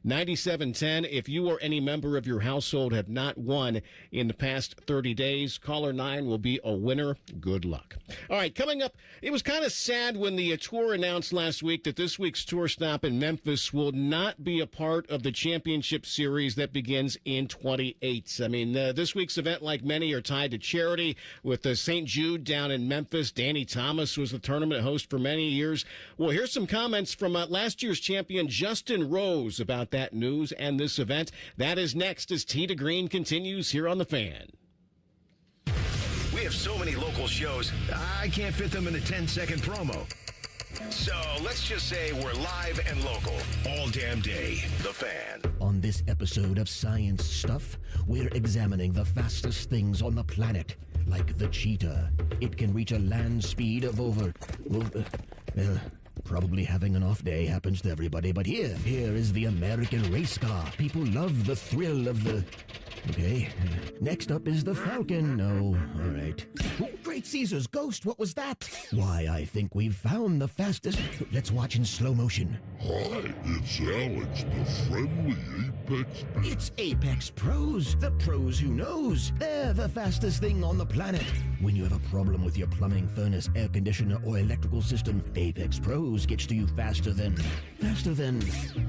[SPEAKER 2] 614-821-9710. If you or any member of your household have not won in the past 30 days, caller 9 will be a winner. Good luck. All right, coming up, it was kind of sad when the tour announced last week that this week's tour stop in Memphis will not be a part of the championship series that begins in 28. I mean, this week's event, like many, are tied to charity with the St. Jude down in Memphis. Danny Thomas was the tournament host for many years. Well, here's some comments from last year's champion Justin Rose about that news and this event. That is next as Tee to Green continues here on The Fan.
[SPEAKER 1] We have so many local shows, I can't fit them in a 10-second promo. So let's just say we're live and local all damn day. The Fan.
[SPEAKER 7] On this episode of Science Stuff, we're examining the fastest things on the planet, like the cheetah. It can reach a land speed of probably having an off day happens to everybody, but here is the American race car. People love the thrill of the... Okay. Next up is the Falcon. No, all right. Oh, Great Caesar's ghost, what was that? Why, I think we've found the fastest... Let's watch in slow motion.
[SPEAKER 9] Hi, it's Alex, the friendly Apex...
[SPEAKER 7] It's Apex Pros, the pros who knows. They're the fastest thing on the planet. When you have a problem with your plumbing, furnace, air conditioner, or electrical system, Apex Pros gets to you faster than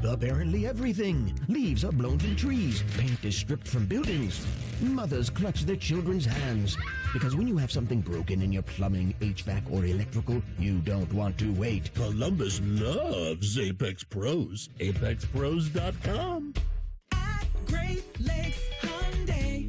[SPEAKER 7] apparently everything. Leaves are blown from trees. Paint is stripped from buildings. Mothers clutch their children's hands. Because when you have something broken in your plumbing, HVAC, or electrical, you don't want to wait.
[SPEAKER 9] Columbus loves Apex Pros. ApexPros.com.
[SPEAKER 12] At Great Lakes Hyundai,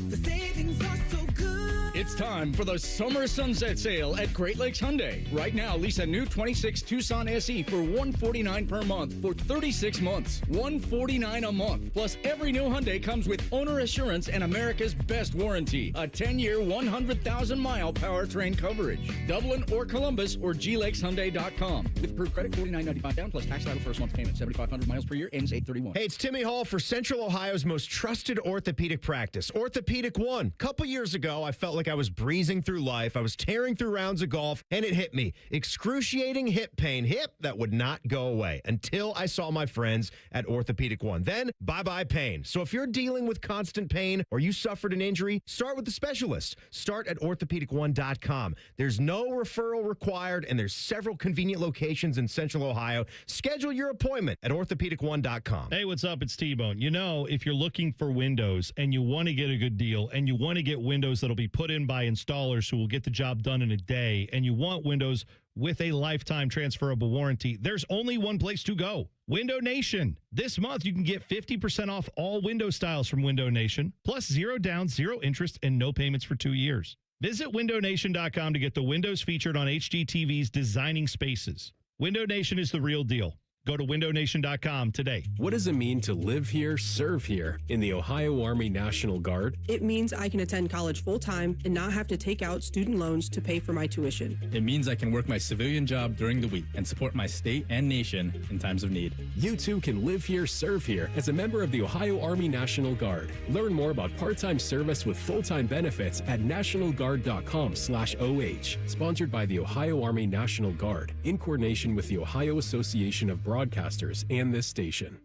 [SPEAKER 12] the savings are so good.
[SPEAKER 13] It's time for the Summer Sunset Sale at Great Lakes Hyundai. Right now, lease a new 26 Tucson SE for $149 per month for 36 months. $149 a month. Plus, every new Hyundai comes with owner assurance and America's best warranty. A 10-year, 100,000-mile powertrain coverage. Dublin or Columbus or glakeshyundai.com. With approved credit, $49.95 down plus tax title first month payment. 7,500 miles per year, ends 8/31.
[SPEAKER 25] Hey, it's Timmy Hall for Central Ohio's most trusted orthopedic practice, Orthopedic One. A couple years ago, I felt like I was breezing through life. I was tearing through rounds of golf, and it hit me. Excruciating hip pain. Hip that would not go away until I saw my friends at Orthopedic One. Then, bye-bye pain. So if you're dealing with constant pain or you suffered an injury, start with the specialist. Start at orthopedic1.com. There's no referral required, and there's several convenient locations in Central Ohio. Schedule your appointment at orthopedic1.com.
[SPEAKER 26] Hey, what's up? It's T-Bone. You know, if you're looking for windows and you want to get a good deal and you want to get windows that'll be put in by installers who will get the job done in a day, and you want windows with a lifetime transferable warranty, there's only one place to go. Window Nation. This month, you can get 50% off all window styles from Window Nation, plus 0 down, 0 interest, and no payments for 2 years. Visit windownation.com to get the windows featured on HGTV's Designing Spaces. Window Nation is the real deal. Go to windownation.com today.
[SPEAKER 27] What does it mean to live here, serve here in the Ohio Army National Guard?
[SPEAKER 28] It means I can attend college full-time and not have to take out student loans to pay for my tuition.
[SPEAKER 29] It means I can work my civilian job during the week and support my state and nation in times of need.
[SPEAKER 27] You too can live here, serve here as a member of the Ohio Army National Guard. Learn more about part-time service with full-time benefits at nationalguard.com/OH. Sponsored by the Ohio Army National Guard in coordination with the Ohio Association of Broadcasters and this station.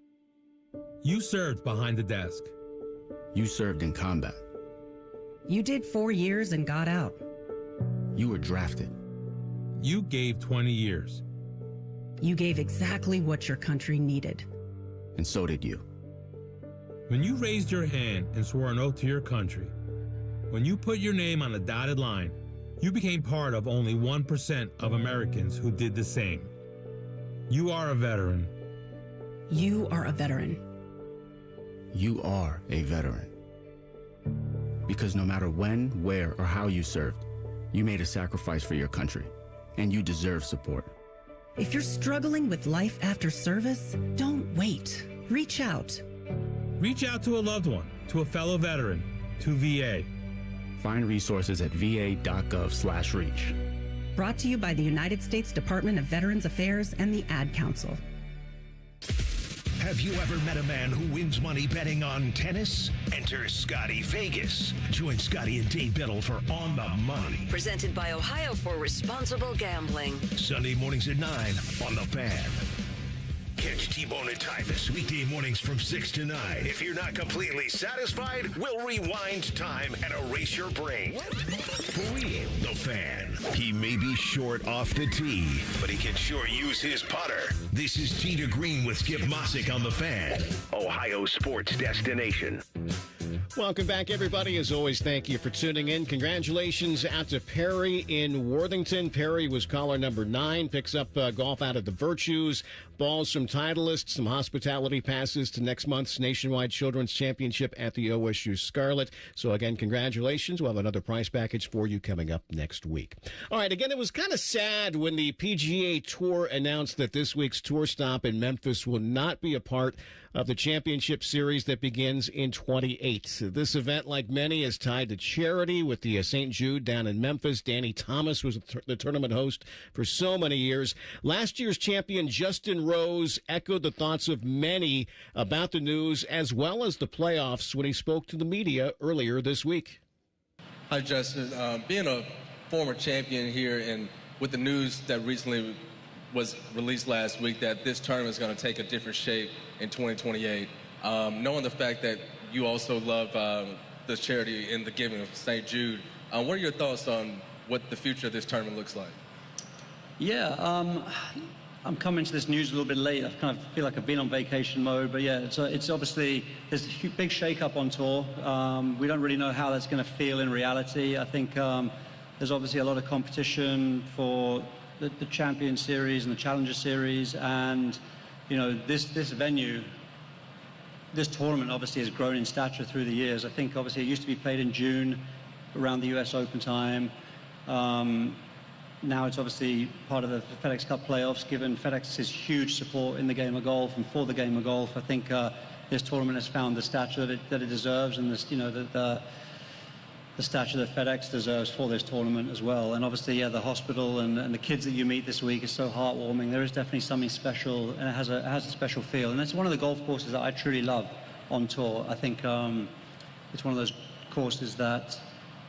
[SPEAKER 30] You served behind the desk.
[SPEAKER 31] You served in combat.
[SPEAKER 32] You did 4 years and got out.
[SPEAKER 31] You were drafted.
[SPEAKER 30] You gave 20 years.
[SPEAKER 32] You gave exactly what your country needed.
[SPEAKER 31] And so did you.
[SPEAKER 30] When you raised your hand and swore an oath to your country, When you put your name on the dotted line, you became part of only 1% of Americans who did the same. You are a veteran.
[SPEAKER 32] You are a veteran.
[SPEAKER 31] You are a veteran. Because no matter when, where, or how you served, you made a sacrifice for your country, and you deserve support.
[SPEAKER 32] If you're struggling with life after service, don't wait. Reach out.
[SPEAKER 30] Reach out to a loved one, to a fellow veteran, to VA.
[SPEAKER 31] Find resources at va.gov/reach.
[SPEAKER 32] Brought to you by the United States Department of Veterans Affairs and the Ad Council.
[SPEAKER 1] Have you ever met a man who wins money betting on tennis? Enter Scotty Vegas. Join Scotty and Dave Biddle for On the Money.
[SPEAKER 16] Presented by Ohio for Responsible Gambling.
[SPEAKER 1] Sunday mornings at 9 on The Fan. Catch T-Bone and Tyvus weekday mornings from 6 to 9. If you're not completely satisfied, we'll rewind time and erase your brain. For real, The Fan. He may be short off the tee, but he can sure use his putter. This is Tee to Green with Skip Mossick on The Fan, Ohio sports destination.
[SPEAKER 2] Welcome back, everybody. As always, thank you for tuning in. Congratulations out to Perry in Worthington. Perry was caller number 9, picks up golf out of the Virtues, balls from Titleist, some hospitality passes to next month's Nationwide Children's Championship at the OSU Scarlet. So, again, congratulations. We'll have another prize package for you coming up next week. All right, again, it was kind of sad when the PGA Tour announced that this week's tour stop in Memphis will not be a part of the championship series that begins in 28. This event, like many, is tied to charity with the St. Jude down in Memphis. Danny Thomas was the tournament host for so many years. Last year's champion, Justin Rose, echoed the thoughts of many about the news as well as the playoffs when he spoke to the media earlier this week.
[SPEAKER 6] Hi, Justin. Being a former champion here and with the news that recently was released last week that this tournament is going to take a different shape in 2028, knowing the fact that you also love the charity and the giving of St. Jude, what are your thoughts on what the future of this tournament looks like?
[SPEAKER 8] Yeah, I'm coming to this news a little bit late. I kind of feel like I've been on vacation mode, but yeah, it's obviously, there's a big shake-up on tour. We don't really know how that's going to feel in reality. I think there's obviously a lot of competition for the Champion Series and the Challenger Series, and you know, this venue, this tournament obviously has grown in stature through the years. I think obviously it used to be played in June around the US Open time. Now it's obviously part of the FedEx Cup playoffs, given FedEx's huge support in the game of golf and for the game of golf. I think this tournament has found the stature that it deserves, and this, you know, the stature that FedEx deserves for this tournament as well. And obviously, yeah, the hospital and the kids that you meet this week is so heartwarming. There is definitely something special, and it has a special feel. And it's one of the golf courses that I truly love on tour. I think it's one of those courses that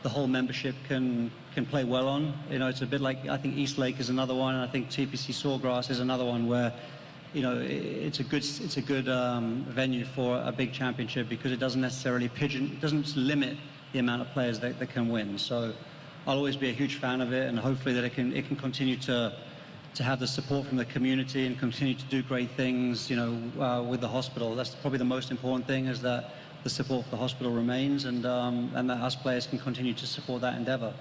[SPEAKER 8] the whole membership can play well on. You know, it's a bit like, I think East Lake is another one, and I think TPC Sawgrass is another one where, you know, it's a good venue for a big championship because it doesn't necessarily doesn't limit the amount of players that can win. So I'll always be a huge fan of it, and hopefully that it can continue to have the support from the community and continue to do great things, you know, with the hospital. That's probably the most important thing, is that the support for the hospital remains, and that us players can continue to support that endeavor.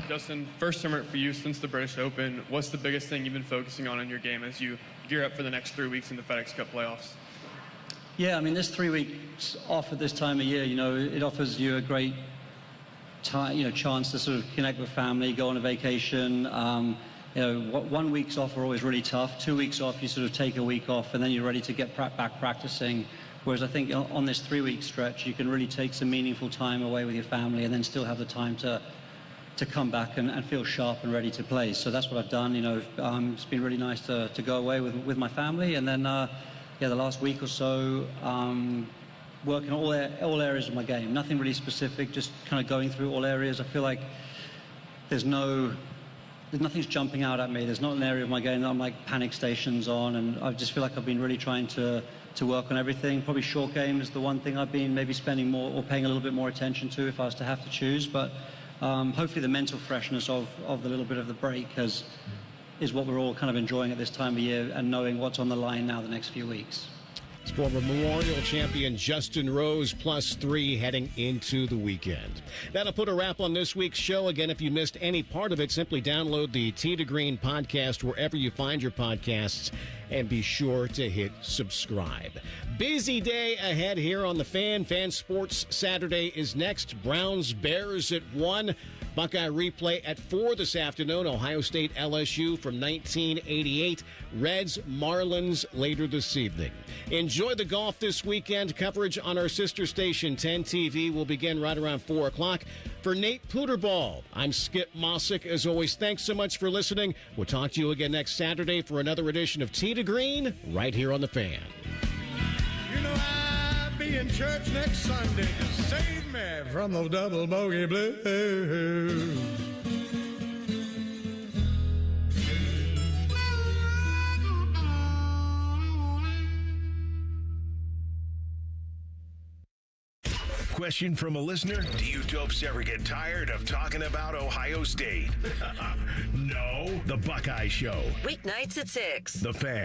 [SPEAKER 10] Justin, first tournament for you since the British Open. What's the biggest thing you've been focusing on in your game as you gear up for the next 3 weeks in the FedEx Cup playoffs?
[SPEAKER 8] Yeah, I mean, this 3 weeks off at this time of year, you know, it offers you a great time, you know, chance to sort of connect with family, go on a vacation. You know, 1 week's off are always really tough. 2 weeks off, you sort of take a week off, and then you're ready to get back practicing. Whereas I think on this 3 week stretch, you can really take some meaningful time away with your family, and then still have the time to come back and feel sharp and ready to play. So that's what I've done. You know, it's been really nice to go away with my family, and then yeah, the last week or so, working on all areas of my game. Nothing really specific, just kind of going through all areas. I feel like nothing's jumping out at me. There's not an area of my game that I'm like panic stations on, and I just feel like I've been really trying to work on everything. Probably short game is the one thing I've been maybe spending more or paying a little bit more attention to if I was to have to choose. But hopefully the mental freshness of the little bit of the break is what we're all kind of enjoying at this time of year, and knowing what's on the line now the next few weeks.
[SPEAKER 2] It's former Memorial champion Justin Rose +3 heading into the weekend. That'll put a wrap on this week's show. Again, if you missed any part of it, simply download the Tee to Green podcast wherever you find your podcasts and be sure to hit subscribe. Busy day ahead here on the Fan. Fan Sports Saturday is next. Browns Bears at 1. Buckeye replay at 4 this afternoon. Ohio State LSU from 1988. Reds Marlins later this evening. Enjoy the golf this weekend. Coverage on our sister station 10 TV will begin right around 4 o'clock. For Nate Puterball, I'm Skip Mossick. As always, thanks so much for listening. We'll talk to you again next Saturday for another edition of Tee to Green right here on the Fan.
[SPEAKER 3] You know I'll be in church next Sunday to save me from those double bogey blues.
[SPEAKER 1] Question from a listener: do you dopes ever get tired of talking about Ohio State? No. The Buckeye Show.
[SPEAKER 16] Weeknights at 6.
[SPEAKER 1] The Fan.